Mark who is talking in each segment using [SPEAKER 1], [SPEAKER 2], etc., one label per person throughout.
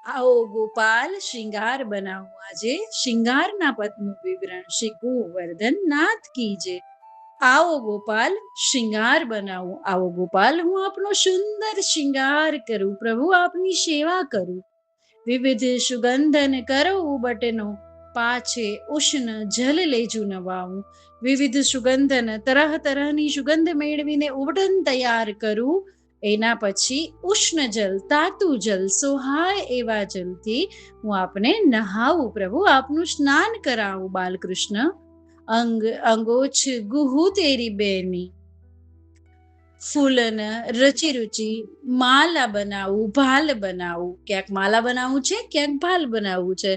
[SPEAKER 1] આવો ગોપાલ શિંગાર બનાવું આજે, શિંગારના પદનું વિવરણ શ્રી ગોવર્ધન નાથ કીજે. આવો ગોપાલ શિંગાર બનાવું, આવો ગોપાલ હું આપનો સુંદર શિંગાર કરું, પ્રભુ આપની સેવા કરું. વિવિધ સુગંધન કરો બટનો, પાછે ઉષ્ણ જલ લેજુ નવાવું. વિવિધ સુગંધન તરહ તરહની સુગંધ મેળવીને ઉબટન તૈયાર કરું. એના પછી ઉષ્ણ જલ, તાતું જલ, સોહાય એવા જલથી હું આપને નહાવું, પ્રભુ આપનું સ્નાન કરાવું. બાલકૃષ્ણ અંગ અંગોછ ગુહુ તેરી બેની, ફૂલન રચી રુચિ માલા બનાવું, ભાલ બનાવું. ક્યાંક માલા બનાવવું છે, ક્યાંક ભાલ બનાવવું છે.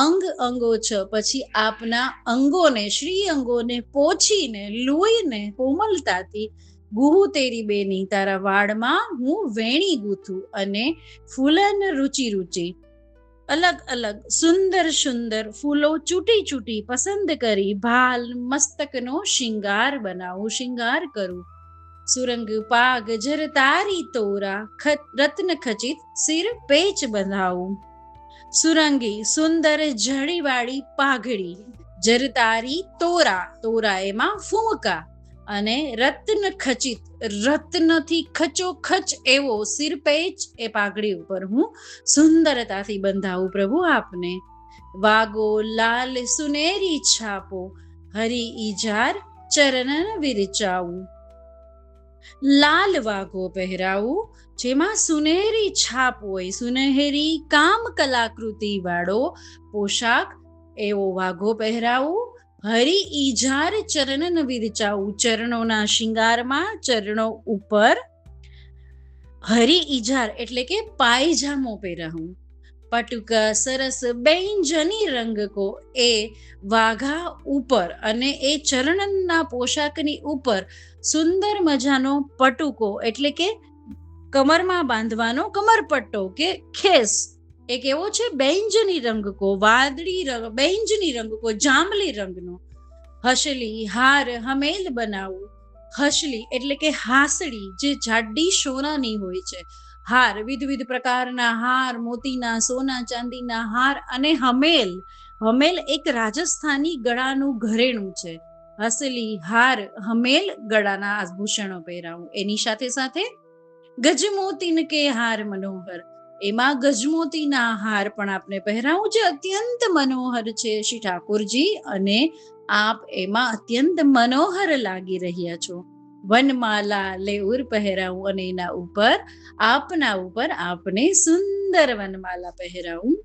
[SPEAKER 1] અંગ અંગો છ, પછી આપના અંગોને, શ્રી અંગોને પોછીને, લોહીને કોમલતાથી, ગુહુ તેરી બેની, તારા વાળમાં હું વેણી ગૂંથું. અને ફૂલન રુચિ રુચિ, અલગ અલગ સુંદર સુંદર ફૂલો ચૂંટી ચૂંટી પસંદ કરી ભાલ મસ્તકનો શિંગાર બનાવું, શિંગાર કરું. સુરંગ પાગ જર તારી તોરા, રત્ન ખચિત સિર પેચ બંધાવું. સુરંગી સુંદર જડીવાળી પાઘડી, જર તારી તોરા, તોરા એમાં ફૂંકા, અને રત્ન ખચિત, રત્નથી ખચોખચ એવો સિરપેચ એ પાઘડી ઉપર હું સુંદરતાથી બંધાવું, પ્રભુ આપને. વાગો લાલ સુનેરી છાપો, હરી ઈજાર ચરણન વિરચાવું. લાલ વાઘો પહેરાવું, જેમાં સુનેરી છાપ હોય, સુનહેરી કામ કલાકૃતિ વાળો પોશાક એવો વાઘો પહેરાવું. હરી ઈજાર ચરણન વિરચાવું, ચરણોના શિંગારમાં ચરણો ઉપર હરી ઈજાર એટલે કે પાયજામો પહેરાવું. પટુક સરસ બેંજની રંગ કો, એ વાઘા ઉપર અને એ ચરણના પોશાકની ઉપર સુંદર મજાનો પટુકો એટલે કે કમરમાં બાંધવાનો કમરપટ્ટો કે ખેસ એક એવો છે. બેંજની રંગ કો, વાદળી રંગ, બેંજની રંગ કો, જાંબલી રંગનો. હસલી હાર હમેલ બનાવું, હસલી એટલે કે હાસડી, જે જાડી સોનાની હોય છે. હાર, વિવિધ પ્રકારના હાર, મોતીના, સોના ચાંદીના હાર. અને હમેલ, હમેલ એક રાજસ્થાની ગળાનું ઘરેણું છે. હસલી હાર હમેલ ગળાના આભૂષણો પહેરાવું. એની સાથે સાથે ગજમોતીન કે હાર મનોહર, એમાં ગજમોતીના હાર પણ આપને પહેરાવું, જે અત્યંત મનોહર છે શ્રી ઠાકોરજી, અને આપ એમાં અત્યંત મનોહર લાગી રહ્યા છો. વનમાલા લેઉર પહેરાવું, અને એના ઉપર આપના ઉપર આપને સુંદર વનમાલા પહેરાવું.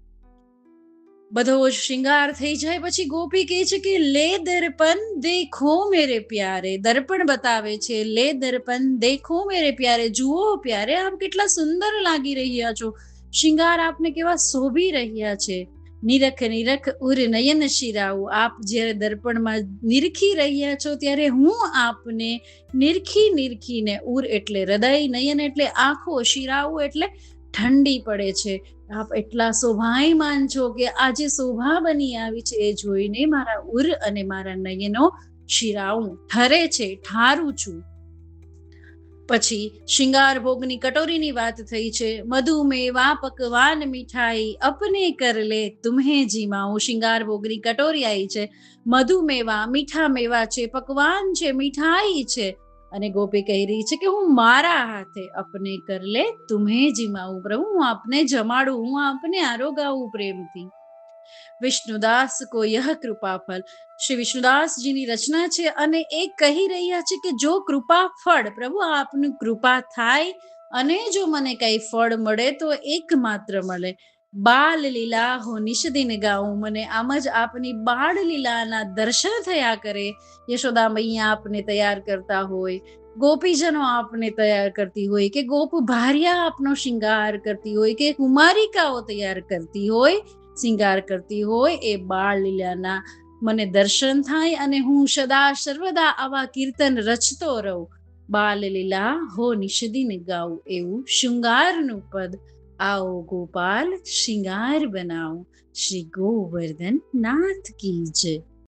[SPEAKER 1] બધો શિંગાર થઈ જાય પછી ગોપી કહે છે કે લે દર્પણ દેખો મેરે પ્યારે, દર્પણ બતાવે છે. લે દર્પણ દેખો મેરે પ્યારે, જુઓ પ્યારે આપ કેટલા સુંદર લાગી રહ્યા છો, શિંગાર આપને કેવા શોભી રહ્યા છે. નિરખ નિરખ ઉર નયન શિરાવું, આપ જ્યારે દર્પણમાં નિરખી રહ્યા છો ત્યારે હું આપને નિરખી નિરખીને, ઉર એટલે હૃદય, નયન એટલે આંખો, શિરાવું એટલે ઠંડી પડે છે. આપ એટલા શોભાયમાન છો કે આજે શોભા બની આવી છે, એ જોઈને મારા ઉર અને મારા નયનો શિરાવું ઠરે છે, ઠારું છું. પછી શિંગાર ભોગની કટોરીની વાત થઈ છે. મધુ મેવા પકવાન મીઠાઈ, અપને કર લે તુમ્હે જીમાઉં. શિંગાર ભોગની કટોરી આવી છે. મધુ મેવા મીઠા મેવા છે, પકવાન છે, મીઠાઈ છે. અને ગોપી કહી રહી છે કે હું મારા હાથે અપને કર લે તુમ્હે જીમાઉં, પ્રભુ હું આપને જમાડું, હું આપને આરોગાવું પ્રેમથી. વિષ્ણુદાસ કો યહ કૃપા ફલ, શ્રી વિષ્ણુદાસજીની રચના છે, અને એ કહી રહ્યા છે કે જો કૃપા ફળ, પ્રભુ આપનું કૃપા થાય અને જો મને કઈ ફળ મળે તો એકમાત્ર મળે. બાલ લીલા હો નિષદિન ગાઉં, મને આમ જ આપની બાળ લીલાના દર્શન થયા કરે. યશોદા મૈયા આપને તૈયાર કરતા હોય, ગોપીજનો આપને તૈયાર કરતી હોય, કે ગોપ ભાર્યા આપનો શિંગાર કરતી હોય, કે કુમારિકાઓ તૈયાર કરતી હોય, શિંગાર કરતી હોય, એ બાળ લીલાના મને દર્શન થાય અને હું સદા સર્વદા આવા કીર્તન રચતો રહું. બાલ લીલા હો નિષદિન ગાઉં, એવું શૃંગારનું પદ આવો ગોપાલ શિંગાર બનાવો. શ્રી ગોવર્ધન નાથ કી જય.